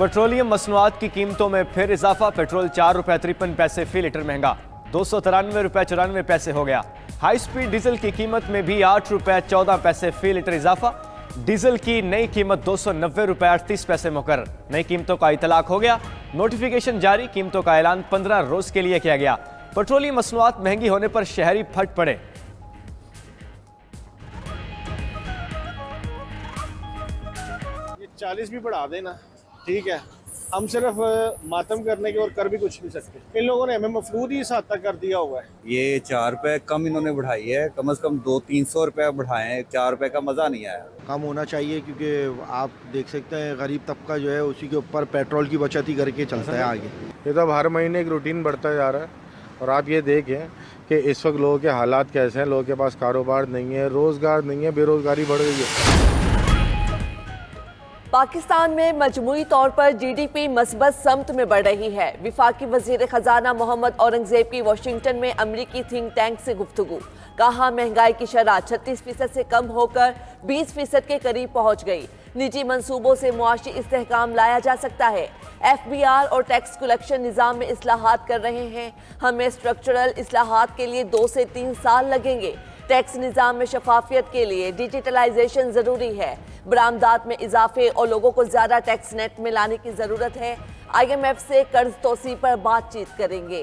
Petroleum मसनूआत की कीमतों में फिर इजाफा। पेट्रोल 4 रुपये 53 पैसे फी लीटर महंगा, 293 रुपये 94 पैसे हो गया। हाई स्पीड डीजल की कीमत में भी 8 रुपये 14 पैसे फी लीटर इजाफा। डीजल की नई कीमत 290 रुपये 38 पैसे मुकर्रर। नई कीमतों का इतलाक हो गया, नोटिफिकेशन जारी। कीमतों का ऐलान 15 रोज के लिए किया गया। पेट्रोलियम मसनूआत महंगी होने पर शहरी फट पड़े। ये 40 भी बढ़ा देना, ठीक है। हम सिर्फ मातम करने के और कर भी कुछ नहीं सकते। इन लोगों ने हमें मफलूद ही इस हद तक कर दिया हुआ है। ये 4 रुपए कम इन्होंने बढ़ाई है, कम से कम 200-300 रुपए बढ़ाए हैं। 4 रुपए का मजा नहीं आया। कम होना चाहिए क्योंकि आप देख सकते हैं गरीब तबका जो है उसी के ऊपर पेट्रोल की बचत ही करके चलता है आगे। ये तो अब हर महीने एक रूटीन बढ़ता जा रहा है। और आप ये देखें कि इस वक्त लोगों के हालात कैसे हैं। लोगों के पास कारोबार नहीं है, रोज़गार नहीं है, बेरोज़गारी बढ़ गई है। पाकिस्तान में मजमूई तौर पर जीडीपी मस्बत समत में बढ़ रही है। विफाकी वजीर खजाना मोहम्मद औरंगजेब की वाशिंगटन में अमरीकी थिंक टैंक से गुफ्तगू। कहा महंगाई की शरह 36% से कम होकर 20% के करीब पहुंच गई। निजी मंसूबों से मुआशी इस्तेहकाम लाया जा सकता है। FBR और टैक्स कलेक्शन निज़ाम में इस्लाहात कर रहे हैं। हमें स्ट्रक्चरल इस्लाहात के लिए 2 से 3 साल लगेंगे। टैक्स निज़ाम में शफाफियत के लिए डिजिटलाइजेशन ज़रूरी है। बरामदात में इजाफे और लोगों को ज़्यादा टैक्स नेट में लाने की ज़रूरत है। IMF से कर्ज तोसी पर बातचीत करेंगे।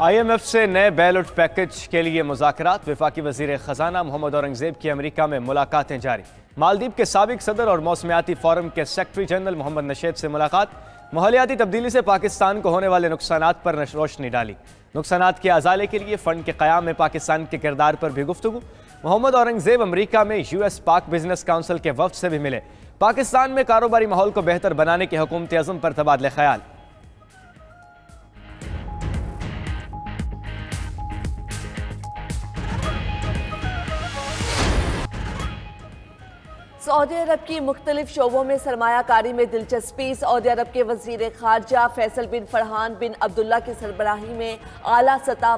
IMF से नए बैलट पैकेज के लिए मुज़ाकरात। वफाकी वज़ीर ख़जाना मोहम्मद औरंगजेब की अमेरिका में मुलाकातें जारी। मालदीव के साबिक सदर और मौसमियाती फोरम के सेक्रेटरी जनरल मोहम्मद नशेद से मुलाकात। माहौलियाती तब्दीली से पाकिस्तान को होने वाले नुकसानात पर रोशनी डाली। नुकसानात के अजाले के लिए फ़ंड के क़याम में पाकिस्तान के किरदार पर भी गुफ्तगू। मोहम्मद औरंगजेब अमेरिका में US पाक बिजनेस काउंसिल के वफ़द से भी मिले। पाकिस्तान में कारोबारी माहौल को बेहतर बनाने के हुकूमती अज़्म पर तबादले ख्याल। सऊदी अरब की मुख्तलिफ शोबों में सरमायाकारी में दिलचस्पी। सऊदी अरब के वज़ीर ख़ारजा फैसल बिन फरहान बिन अब्दुल्ला की सरबराही में आला सतह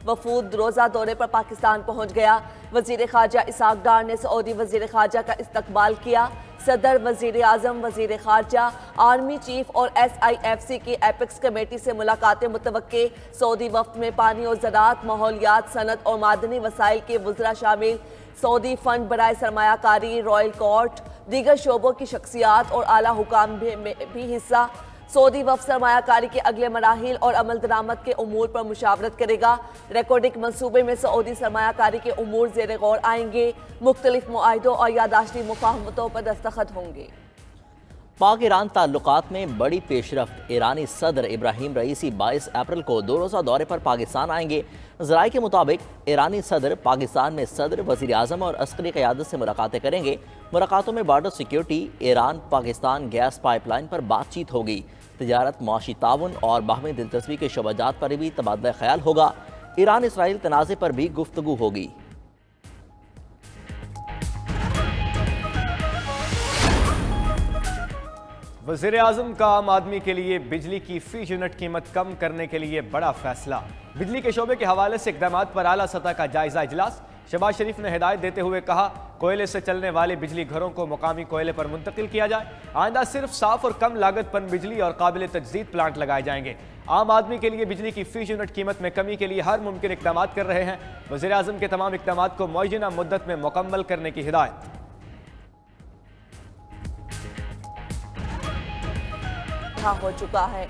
वफूद रोज़ा दौरे पर पाकिस्तान पहुँच गया। वज़ीर ख़ारजा इसाक डार ने सऊदी वज़ीर ख़ारजा का इस्तकबाल किया। सदर, वज़ीर आज़म, वज़ीर ख़ारजा, आर्मी चीफ और SIFC की एपेक्स कमेटी से मुलाकातें मुतवक्के। सऊदी वफ़द में पानी और ज़राअत, माहौलियात, सनत और मादनी वसाइल के वज़रा शामिल। सऊदी फंड बराए सरमायाकारी, रॉयल कोर्ट, दीगर शोबों की शख्सियात और आला हुकाम भी हिस्सा। सऊदी वफ़द सरमायाकारी के अगले मराहिल और अमल दरामद के उमूर पर मुशावरत करेगा। रिकॉर्डिंग मंसूबे में सऊदी सरमायाकारी के उमूर ज़ेर गौर आएंगे। मुख्तलिफ मुआहिदों और यादाश्ती मुफाहमतों पर दस्तखत होंगे। पाक ईरान ताल्लुकात में बड़ी पेशरफ्त। ईरानी सदर इब्राहिम रईसी 22 अप्रैल को 2 रोज़ा दौरे पर पाकिस्तान आएंगे। ज़राए के मुताबिक ईरानी सदर पाकिस्तान में सदर, वज़ीर आज़म और अस्करी क़यादत से मुलाकातें करेंगे। मुलाकातों में border security, Iran Pakistan gas pipeline पर बातचीत होगी। तिजारत, मुआशी ताउन और बाहमी दिलचस्पी के शोबाजात पर भी तबादला ख्याल होगा। ईरान इसराइल तनाज़े पर भी गुफ्तगू होगी। वज़ीर आज़म का आम आदमी के लिए बिजली की फी यूनिट कीमत कम करने के लिए बड़ा फैसला। बिजली के शोबे के हवाले से इक़दामात पर आला सतह का जायजा इजलास। शहबाज शरीफ ने हिदायत देते हुए कहा, कोयले से चलने वाली बिजली घरों को मुकामी कोयले पर मुंतकिल किया जाए। आइंदा सिर्फ साफ और कम लागत पर बिजली और काबिल तजदीद प्लांट लगाए जाएंगे। आम आदमी के लिए बिजली की फी यूनिट कीमत में कमी के लिए हर मुमकिन इक़दामात कर रहे हैं। वज़ीर आज़म के तमाम इक़दामात को मुअय्यना मुद्दत में मुकम्मल करने की हिदायत। हो चुका है।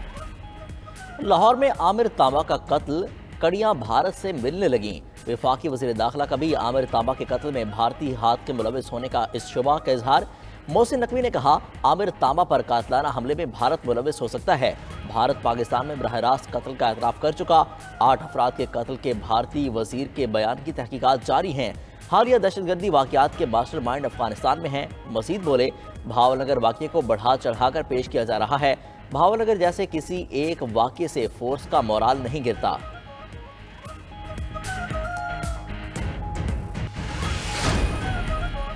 लाहौर में आमिर तांबा का कत्ल, कड़ियां भारत से मिलने लगी। वफाकी वज़ीर दाखिला का भी आमिर तांबा के कत्ल में भारतीय हाथ के मुलविस होने का इस शुबा का इजहार। मोहसिन नकवी ने कहा, आमिर तांबा पर कातलाना हमले में भारत मुलविस हो सकता है। भारत पाकिस्तान में बरह रास्त कत्ल का एतराफ़ कर चुका। 8 अफराद के कत्ल के भारतीय वज़ीर के बयान की तहकीकात जारी हैं। हालिया दहशतगर्दी वाक़यात के मास्टर माइंड अफगानिस्तान में हैं। मज़ीद बोले, भावनगर वाक़े को बढ़ा चढ़ाकर पेश किया जा रहा है। भावनगर जैसे किसी एक वाक़े से फोर्स का मोराल नहीं गिरता।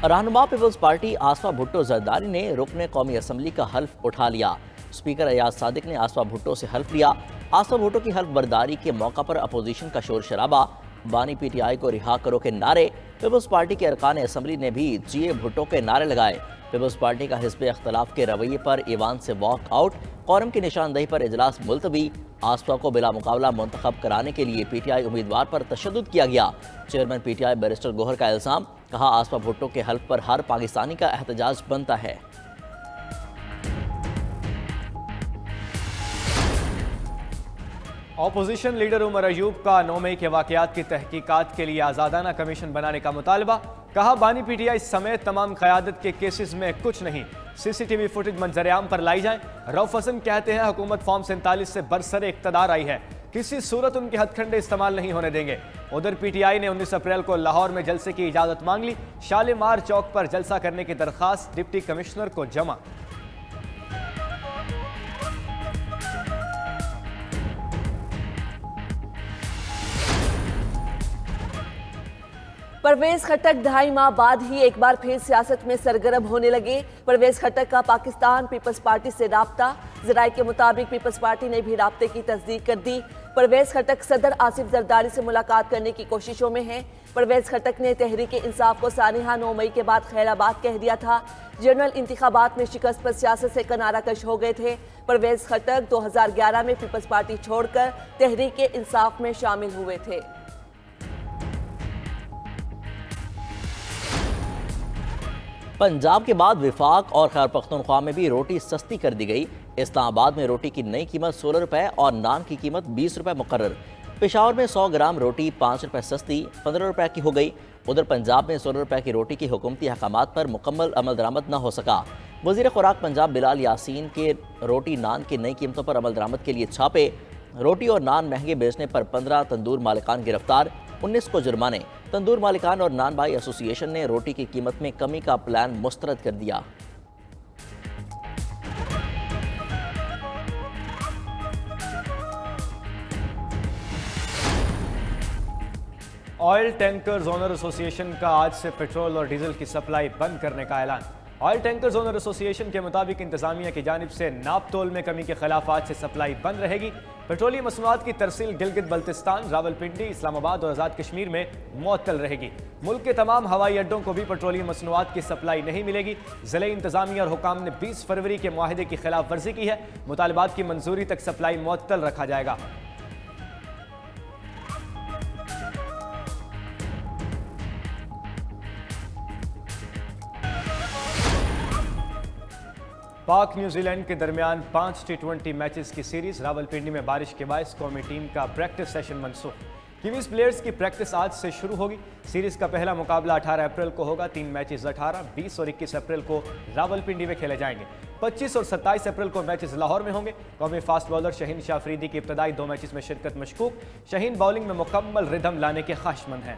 रहनुमा पीपल्स पार्टी आसफा भुट्टो जरदारी ने रुकने कौमी असम्बली का हल्फ उठा लिया। स्पीकर अयाज सादिक ने आसफा भुट्टो से हल्फ लिया। आसफा भुट्टो की हल्फ बर्दारी के मौका पर अपोजिशन का शोर शराबा। बानी पीटीआई को रिहा करो के नारे, पीपल्स पार्टी के अरकान असम्बली ने भी जीए भुट्टो के नारे लगाए। पीपल्स पार्टी का हिस्ब इख्तलाफ के रवैये पर ईवान से वॉक आउट, कौरम की निशानदही पर इजलास मुलतवी, आसपा को बिला मुकाबला मुंतखब कराने के लिए पीटीआई उम्मीदवार पर तशद्दुद किया गया। चेयरमैन पीटीआई बैरिस्टर गोहर का इल्जाम, कहा आसपा भुट्टो के हल्फ पर हर पाकिस्तानी का एहतजाज बनता है। ऑपोजिशन लीडर उमर अयूब का 9 मई के वाकयात की तहकीकात के लिए आज़ादाना कमीशन बनाने का मुतालबा, कहा बानी पीटीआई समेत तमाम क़यादत के केसेस में कुछ नहीं, सीसीटीवी फुटेज मंजरेआम पर लाई जाए। रऊफ हसन कहते हैं हुकूमत फॉर्म 47 से बरसरे इक़्तदार आई है, किसी सूरत उनके हथखंडे इस्तेमाल नहीं होने देंगे। उधर पीटीआई ने 19 अप्रैल को लाहौर में जलसे की इजाज़त मांग ली। शालीमार चौक पर जलसा करने की दरख्वास्त डिप्टी कमिश्नर को जमा। परवेज खट्टक 2.5 माह बाद ही एक बार फिर सियासत में सरगर्म होने लगे। परवेज खट्टक का पाकिस्तान पीपल्स पार्टी से राब्ता, ज़राए के मुताबिक पीपल्स पार्टी ने भी राब्ते की तस्दीक कर दी। परवेज खट्टक सदर आसिफ जरदारी से मुलाकात करने की कोशिशों में हैं। परवेज खट्टक ने तहरीक इंसाफ को सानिहा 9 मई के बाद खैराबाद कह दिया था। जनरल इंतखाबात में शिकस्त पर सियासत से किनारा कश हो गए थे। परवेज खट्टक 2011 में पीपल्स पार्टी छोड़कर तहरीक इंसाफ में शामिल हुए थे। पंजाब के बाद विफाक और खैबर पख्तूनख्वा में भी रोटी सस्ती कर दी गई। इस्लामाबाद में रोटी की नई कीमत 16 रुपये और नान की कीमत 20 रुपये मुकर्रर। पेशावर में 100 ग्राम रोटी 5 रुपये सस्ती 15 रुपये की हो गई। उधर पंजाब में 16 रुपये की रोटी की हुकूमती अहकामात पर मुकम्मल अमल दरामद न हो सका। वज़ीर खुराक पंजाब बिलाल यासीन के रोटी नान की नई कीमतों पर अमल दरामद के लिए छापे। रोटी और नान महंगे बेचने पर 15 तंदूर मालिकान गिरफ्तार, 19 को जुर्माने। तंदूर मालिकान और नान भाई एसोसिएशन ने रोटी की कीमत में कमी का प्लान मुस्तरद कर दिया। ऑयल टैंकर्स ओनर एसोसिएशन का आज से पेट्रोल और डीजल की सप्लाई बंद करने का ऐलान। ऑयल टैंकर्स ओनर एसोसिएशन के मुताबिक इंतजामिया की जानिब से नाप तोल में कमी के खिलाफ आज से सप्लाई बंद रहेगी। पेट्रोलियम मसनूआत की तरसील गिलगित बल्तिस्तान, रावलपिंडी, इस्लामाबाद और आज़ाद कश्मीर में मुअत्तल रहेगी। मुल्क के तमाम हवाई अड्डों को भी पेट्रोलियम मसनूआत की सप्लाई नहीं मिलेगी। ज़िले इंतजामिया और हुकाम ने 20 फरवरी के मुआहदे की खिलाफ वर्जी की है। मुतालबात की मंजूरी तक सप्लाई मुअत्तल रखा जाएगा। पाक न्यूजीलैंड के दरमियान 5 T20 मैचेस की सीरीज। रावलपिंडी में बारिश के बायस कौमी टीम का प्रैक्टिस सेशन मनसूख। कीवीज प्लेयर्स की प्रैक्टिस आज से शुरू होगी। सीरीज का पहला मुकाबला 18 अप्रैल को होगा। 3 मैचेस 18, 20 और 21 अप्रैल को रावलपिंडी में खेले जाएंगे। 25 और 27 अप्रैल को मैचेस लाहौर में होंगे। कौमी फास्ट बॉलर शहीन शाह अफरीदी की इब्तदाई 2 मैचेस में शिरकत मशकूक। शहीन बॉलिंग में मुकम्मल रिदम लाने के ख्वाहिशमंद हैं।